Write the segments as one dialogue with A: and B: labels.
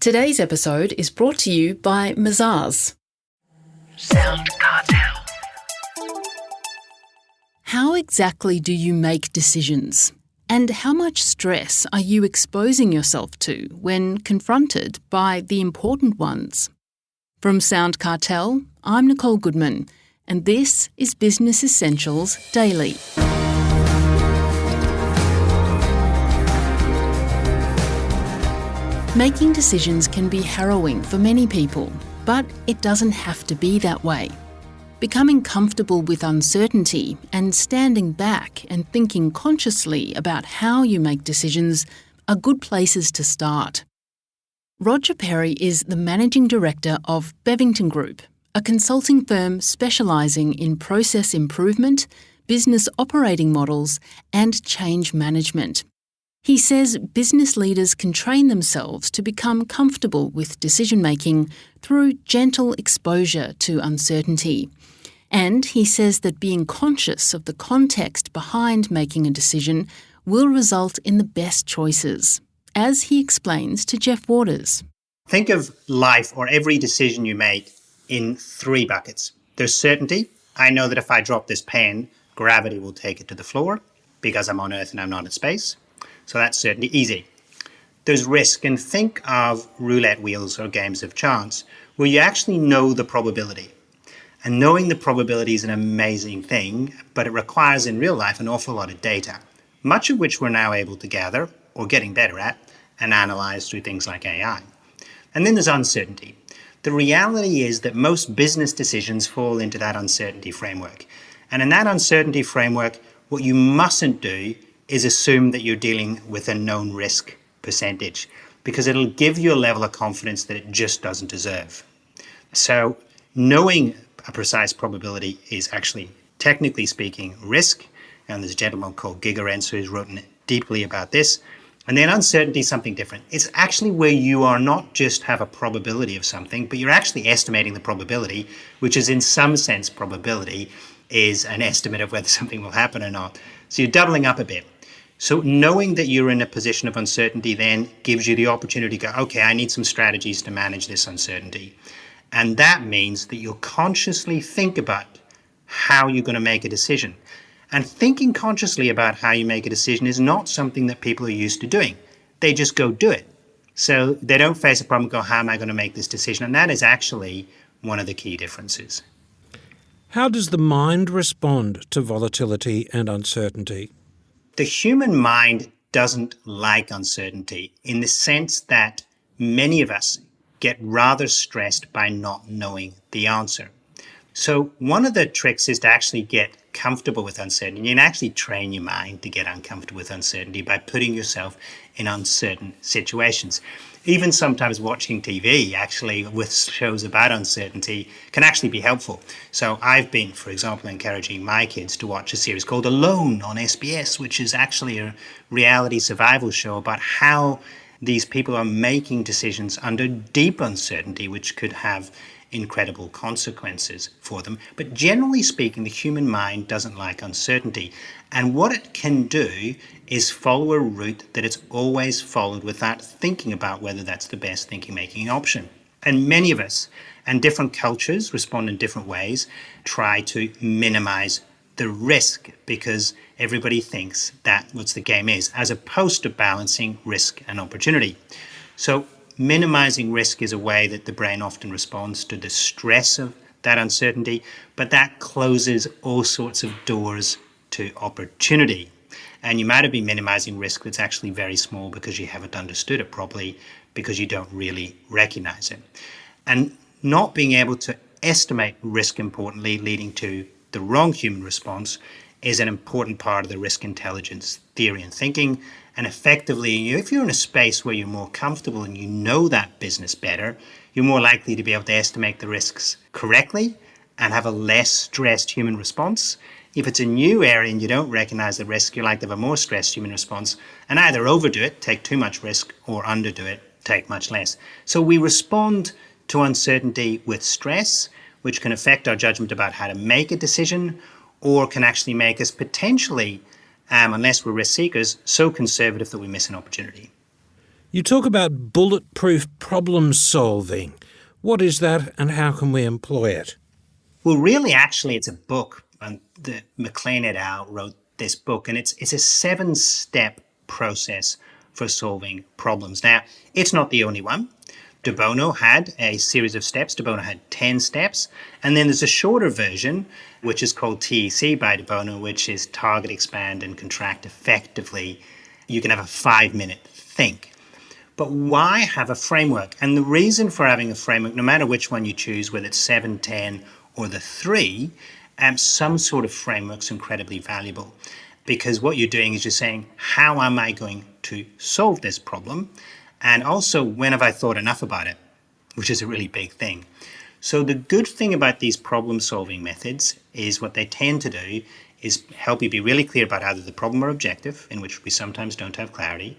A: Today's episode is brought to you by Mazars. SoundCartel. How exactly do you make decisions? And how much stress are you exposing yourself to when confronted by the important ones? From SoundCartel, I'm Nicole Goodman, and this is Business Essentials Daily. Making decisions can be harrowing for many people, but it doesn't have to be that way. Becoming comfortable with uncertainty and standing back and thinking consciously about how you make decisions are good places to start. Roger Perry is the Managing Director of Bevington Group, a consulting firm specialising in process improvement, business operating models and change management. He says business leaders can train themselves to become comfortable with decision-making through gentle exposure to uncertainty. And he says that being conscious of the context behind making a decision will result in the best choices, as he explains to Jeff Waters.
B: Think of life or every decision you make in three buckets. There's certainty. I know that if I drop this pen, gravity will take it to the floor because I'm on Earth and I'm not in space. So that's certainly easy. There's risk, and think of roulette wheels or games of chance where you actually know the probability. And knowing the probability is an amazing thing, but it requires in real life an awful lot of data, much of which we're now able to gather or getting better at and analyze through things like AI. And then there's uncertainty. The reality is that most business decisions fall into that uncertainty framework. And in that uncertainty framework, what you mustn't do is assume that you're dealing with a known risk percentage, because it'll give you a level of confidence that it just doesn't deserve. So knowing a precise probability is actually, technically speaking, risk. And there's a gentleman called Gigerenz who's written deeply about this. And then uncertainty is something different. It's actually where you are not just have a probability of something, but you're actually estimating the probability, which is in some sense probability is an estimate of whether something will happen or not. So you're doubling up a bit. So knowing that you're in a position of uncertainty then gives you the opportunity to go, okay, I need some strategies to manage this uncertainty. And that means that you'll consciously think about how you're going to make a decision. And thinking consciously about how you make a decision is not something that people are used to doing. They just go do it. So they don't face a problem and go, how am I going to make this decision? And that is actually one of the key differences.
C: How does the mind respond to volatility and uncertainty?
B: The human mind doesn't like uncertainty in the sense that many of us get rather stressed by not knowing the answer. So one of the tricks is to actually get comfortable with uncertainty and actually train your mind to get uncomfortable with uncertainty by putting yourself in uncertain situations. Even sometimes watching TV actually with shows about uncertainty can actually be helpful. So I've been, for example, encouraging my kids to watch a series called Alone on SBS, which is actually a reality survival show about how these people are making decisions under deep uncertainty, which could have incredible consequences for them. But generally speaking, the human mind doesn't like uncertainty. And what it can do is follow a route that it's always followed without thinking about whether that's the best thinking-making option. And many of us and different cultures respond in different ways, try to minimize the risk because everybody thinks that's what the game is, as opposed to balancing risk and opportunity. So minimizing risk is a way that the brain often responds to the stress of that uncertainty, but that closes all sorts of doors to opportunity. And you might have been minimizing risk that's actually very small because you haven't understood it properly, because you don't really recognize it. And not being able to estimate risk, importantly, leading to the wrong human response, is an important part of the risk intelligence theory and thinking. And effectively, if you're in a space where you're more comfortable and you know that business better, you're more likely to be able to estimate the risks correctly and have a less stressed human response. If it's a new area and you don't recognize the risk, you're likely to have a more stressed human response and either overdo it, take too much risk, or underdo it, take much less. So we respond to uncertainty with stress, which can affect our judgment about how to make a decision, or can actually make us potentially, unless we're risk seekers, so conservative that we miss an opportunity.
C: You talk about bulletproof problem solving. What is that and how can we employ it?
B: Well, really, actually, it's a book. And McLean et al. Wrote this book, and it's a 7-step process for solving problems. Now, it's not the only one. De Bono had a series of steps. De Bono had 10 steps. And then there's a shorter version, which is called TEC by De Bono, which is target, expand, and contract effectively. You can have a 5-minute think. But why have a framework? And the reason for having a framework, no matter which one you choose, whether it's 7, 10, or the 3, some sort of framework's incredibly valuable. Because what you're doing is you're saying, how am I going to solve this problem? And also, when have I thought enough about it? Which is a really big thing. So the good thing about these problem-solving methods is what they tend to do is help you be really clear about either the problem or objective, in which we sometimes don't have clarity,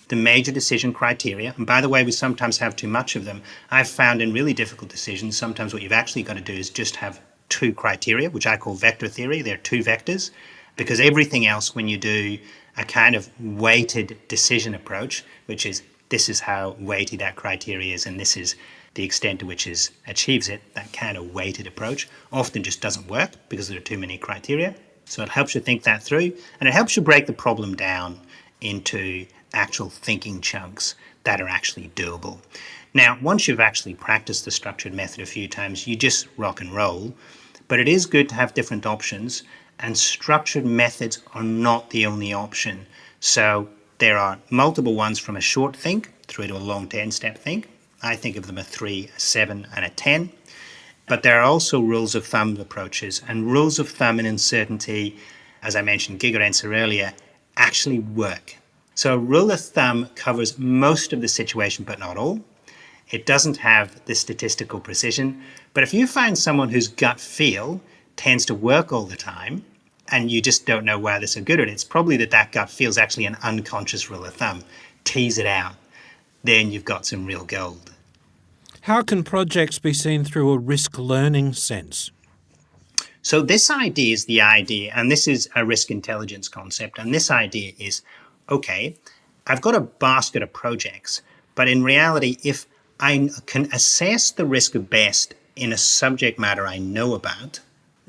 B: the major decision criteria, and by the way, we sometimes have too much of them. I've found in really difficult decisions, sometimes what you've actually got to do is just have 2 criteria, which I call vector theory. They're 2 vectors, because everything else, when you do a kind of weighted decision approach, which is this is how weighty that criteria is, and this is the extent to which it achieves it, that kind of weighted approach often just doesn't work because there are too many criteria. So it helps you think that through, and it helps you break the problem down into actual thinking chunks that are actually doable. Now, once you've actually practiced the structured method a few times, you just rock and roll. But it is good to have different options, and structured methods are not the only option. So there are multiple ones from a short think through to a long 10-step think. I think of them a 3, a 7, and a 10. But there are also rules of thumb approaches, and rules of thumb in uncertainty, as I mentioned Gigerenzer earlier, actually work. So a rule of thumb covers most of the situation, but not all. It doesn't have the statistical precision. But if you find someone whose gut feel tends to work all the time, and you just don't know why they're so good at it, it's probably that gut feel is actually an unconscious rule of thumb. Tease it out. Then you've got some real gold.
C: How can projects be seen through a risk learning sense?
B: So this idea is the idea, and this is a risk intelligence concept, and this idea is, okay, I've got a basket of projects, but in reality, if I can assess the risk best in a subject matter I know about,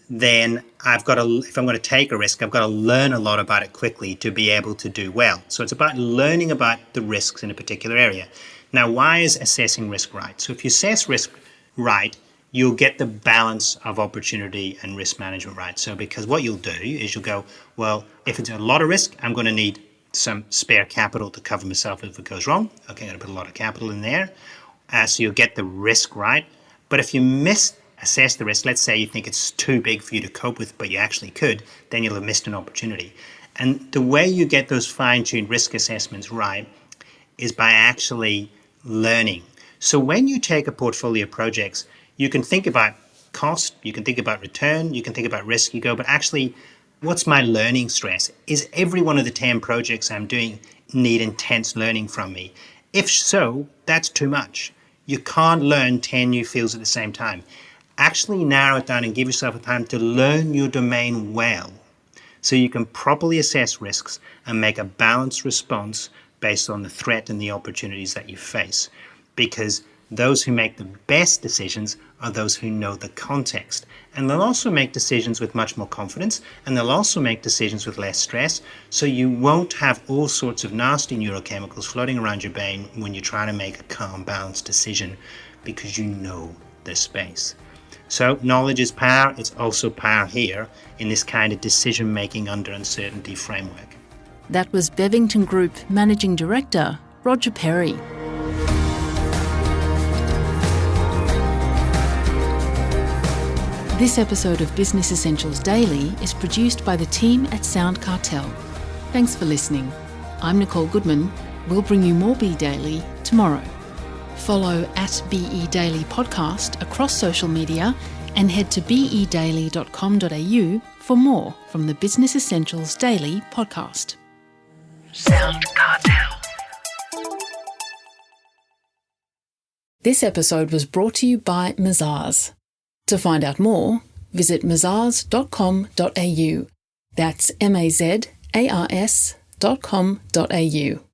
B: then if I'm going to take a risk, I've got to learn a lot about it quickly to be able to do well. So it's about learning about the risks in a particular area. Now, why is assessing risk right? So if you assess risk right, you'll get the balance of opportunity and risk management right. So because what you'll do is you'll go, well, if it's a lot of risk, I'm going to need some spare capital to cover myself if it goes wrong. Okay, I'm going to put a lot of capital in there. So you'll get the risk right. But if you misassess the risk, let's say you think it's too big for you to cope with, but you actually could, then you'll have missed an opportunity. And the way you get those fine-tuned risk assessments right is by actually learning. So when you take a portfolio of projects, you can think about cost, you can think about return, you can think about risk. You go, but actually, what's my learning stress? Is every one of the 10 projects I'm doing need intense learning from me? If so, that's too much. You can't learn 10 new fields at the same time. Actually narrow it down and give yourself a time to learn your domain well, so you can properly assess risks and make a balanced response based on the threat and the opportunities that you face. Because those who make the best decisions are those who know the context. And they'll also make decisions with much more confidence, and they'll also make decisions with less stress, so you won't have all sorts of nasty neurochemicals floating around your brain when you're trying to make a calm, balanced decision, because you know the space. So knowledge is power. It's also power here in this kind of decision-making under uncertainty framework.
A: That was Bevington Group Managing Director, Roger Perry. This episode of Business Essentials Daily is produced by the team at SoundCartel. Thanks for listening. I'm Nicole Goodman. We'll bring you more Be Daily tomorrow. Follow at BE Daily Podcast across social media and head to bedaily.com.au for more from the Business Essentials Daily podcast. SoundCartel. This episode was brought to you by Mazars. To find out more, visit mazars.com.au. That's mazars.com.au.